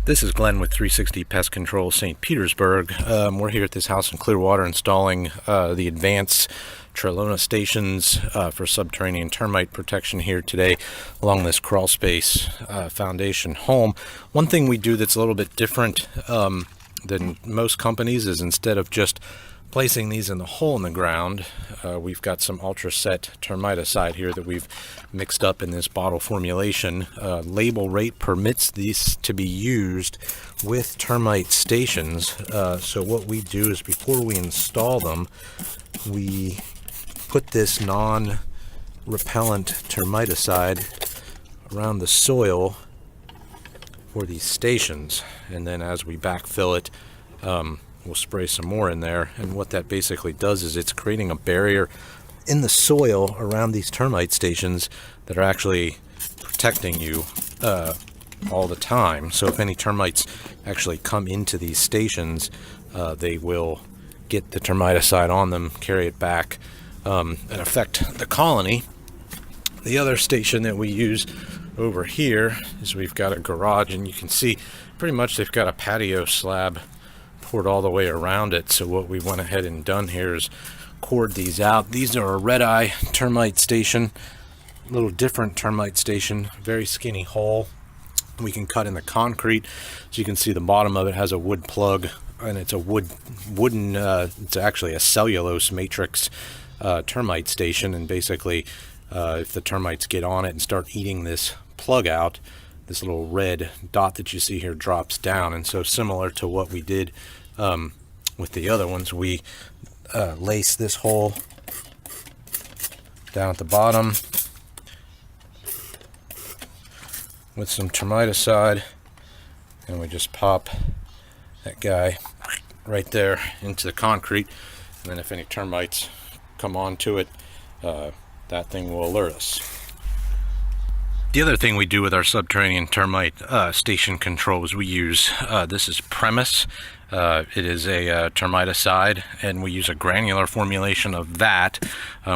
This is Glenn with 360 Pest Control, St. Petersburg. We're here at this house in Clearwater installing the advanced Trelona stations for subterranean termite protection here today along this crawl space foundation home. One thing we do that's a little bit different than most companies is instead of just placing these in the hole in the ground, we've got some ultra-set termiticide here that we've mixed up in this bottle formulation. Label rate permits these to be used with termite stations. So what we do is before we install them, we put this non-repellent termiticide around the soil for these stations, and then as we backfill it, we'll spray some more in there. And what that basically does is it's creating a barrier in the soil around these termite stations that are actually protecting you all the time. So if any termites actually come into these stations, they will get the termiticide on them, carry it back, and affect the colony. The other station that we use over here is we've got a garage, and you can see pretty much they've got a patio slab poured all the way around it. So what we went ahead and done here is cord these out. These are a red-eye termite station, a little different termite station, very skinny hole. We can cut in the concrete. So you can see the bottom of it has a wood plug, and it's a wooden, it's actually a cellulose matrix termite station. And basically, if the termites get on it and start eating this plug out, this little red dot that you see here drops down. And so similar to what we did with the other ones, we lace this hole down at the bottom with some termiticide, and we just pop that guy right there into the concrete, and then if any termites come onto it, that thing will alert us. The other thing we do with our subterranean termite station control is we use, this is Premise. It is a termiticide, and we use a granular formulation of that.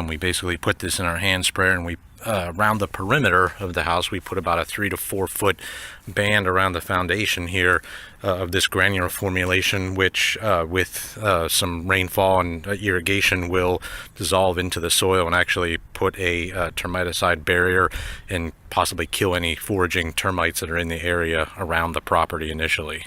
We basically put this in our hand sprayer, and we around the perimeter of the house, we put about a 3 to 4 foot band around the foundation here of this granular formulation, which with some rainfall and irrigation will dissolve into the soil and actually put a termiticide barrier and possibly kill any foraging termites that are in the area around the property initially.